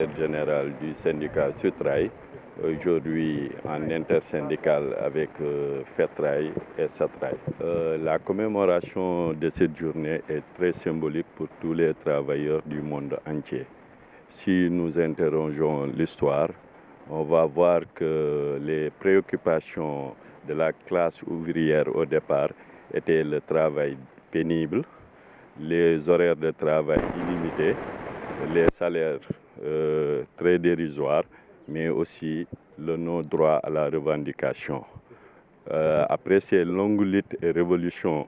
Général du syndicat Sutrail, aujourd'hui en intersyndical avec FETRAI et SATRAI. La commémoration de cette journée est très symbolique pour tous les travailleurs du monde entier. Si nous interrogeons l'histoire, on va voir que les préoccupations de la classe ouvrière au départ étaient le travail pénible, les horaires de travail illimités, les salaires très dérisoires, mais aussi le non-droit à la revendication. Après ces longues luttes et révolutions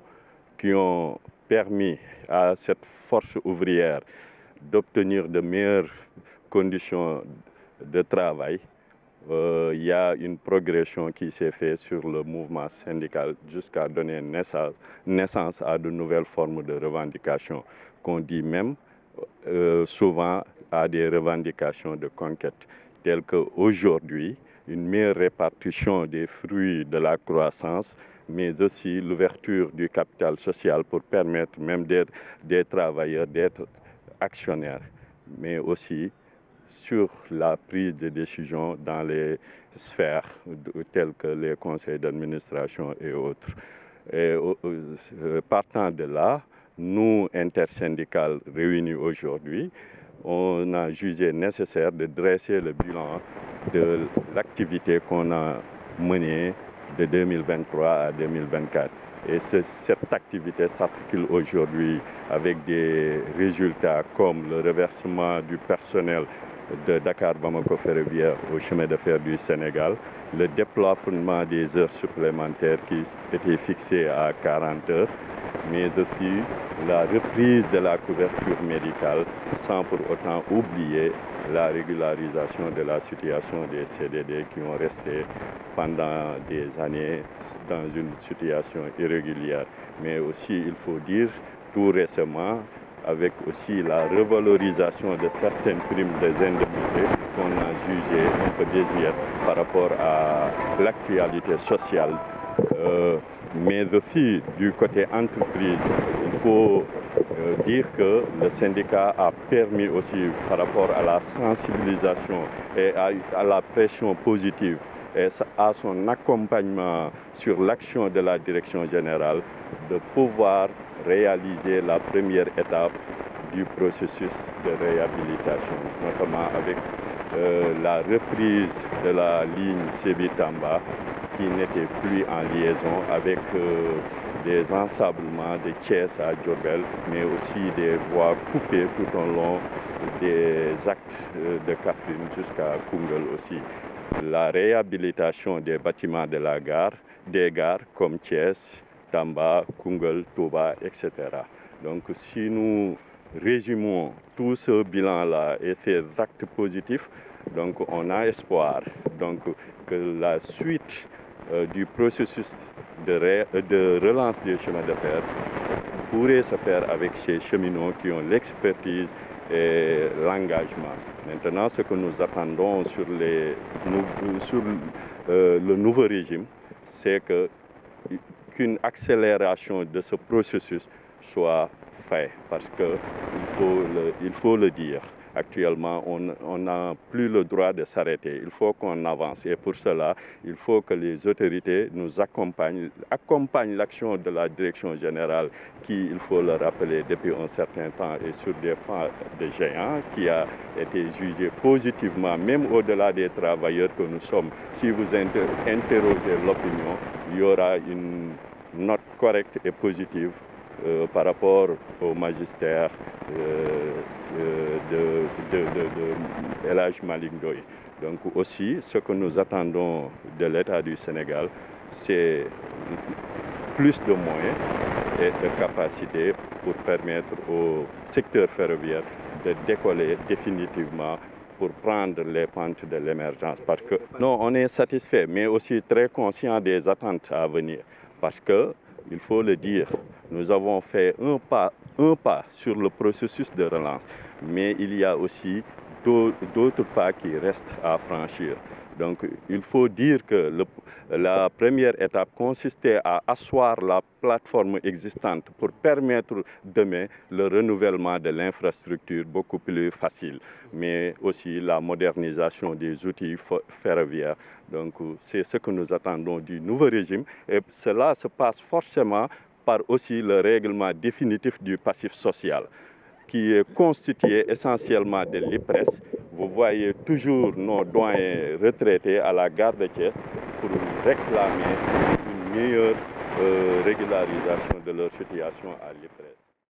qui ont permis à cette force ouvrière d'obtenir de meilleures conditions de travail, il y a une progression qui s'est faite sur le mouvement syndical jusqu'à donner naissance à de nouvelles formes de revendications qu'on dit même souvent à des revendications de conquête, telles qu'aujourd'hui, une meilleure répartition des fruits de la croissance, mais aussi l'ouverture du capital social pour permettre même des travailleurs d'être actionnaires, mais aussi sur la prise de décision dans les sphères telles que les conseils d'administration et autres. Et, partant de là, nous, intersyndicales réunis aujourd'hui, on a jugé nécessaire de dresser le bilan de l'activité qu'on a menée de 2023 à 2024. Et cette activité s'articule aujourd'hui avec des résultats comme le reversement du personnel de Dakar-Bamako Ferroviaire au chemin de fer du Sénégal, le déplafonnement des heures supplémentaires qui étaient fixées à 40 heures, mais aussi la reprise de la couverture médicale sans pour autant oublier la régularisation de la situation des CDD qui ont resté pendant des années dans une situation irrégulière. Mais aussi, il faut dire, tout récemment, avec aussi la revalorisation de certaines primes des indemnités qu'on a jugées un peu désuètes par rapport à l'actualité sociale. Mais aussi du côté entreprise, il faut dire que le syndicat a permis aussi par rapport à la sensibilisation et à la pression positive et à son accompagnement sur l'action de la direction générale de pouvoir réaliser la première étape du processus de réhabilitation, notamment avec la reprise de la ligne Sébi-Tamba qui n'était plus en liaison avec des ensablements de Thiès à Diourbel, mais aussi des voies coupées tout au long des actes de Kaffrine jusqu'à Koungheul aussi. La réhabilitation des bâtiments de la gare, des gares comme Thiès, Tamba, Koungheul, Touba, etc. Donc si nous résumons tout ce bilan-là et ces actes positifs, donc on a espoir donc, que la suite du processus de relance des chemins de fer pourrait se faire avec ces cheminots qui ont l'expertise et l'engagement. Maintenant, ce que nous attendons sur le nouveau régime, c'est qu'une accélération de ce processus soit faite, parce qu'il faut le dire. Actuellement, on n'a plus le droit de s'arrêter. Il faut qu'on avance. Et pour cela, il faut que les autorités nous accompagnent l'action de la direction générale qui, il faut le rappeler, depuis un certain temps est sur des pas de géants, qui a été jugé positivement, même au-delà des travailleurs que nous sommes. Si vous interrogez l'opinion, il y aura une note correcte et positive par rapport au magistère de El Hadj Malick Ndoye. Donc aussi, ce que nous attendons de l'État du Sénégal, c'est plus de moyens et de capacités pour permettre au secteur ferroviaire de décoller définitivement pour prendre les pentes de l'émergence. Parce que non, on est satisfait, mais aussi très conscient des attentes à venir. Parce que, il faut le dire, nous avons fait un pas sur le processus de relance, mais il y a aussi d'autres pas qui restent à franchir. Donc il faut dire que la première étape consistait à asseoir la plateforme existante pour permettre demain le renouvellement de l'infrastructure beaucoup plus facile, mais aussi la modernisation des outils ferroviaires. Donc c'est ce que nous attendons du nouveau régime et cela se passe forcément par aussi le règlement définitif du passif social, qui est constitué essentiellement de l'IPRES. Vous voyez toujours nos doyens retraités à la gare de Thiès pour réclamer une meilleure régularisation de leur situation à l'IPRES.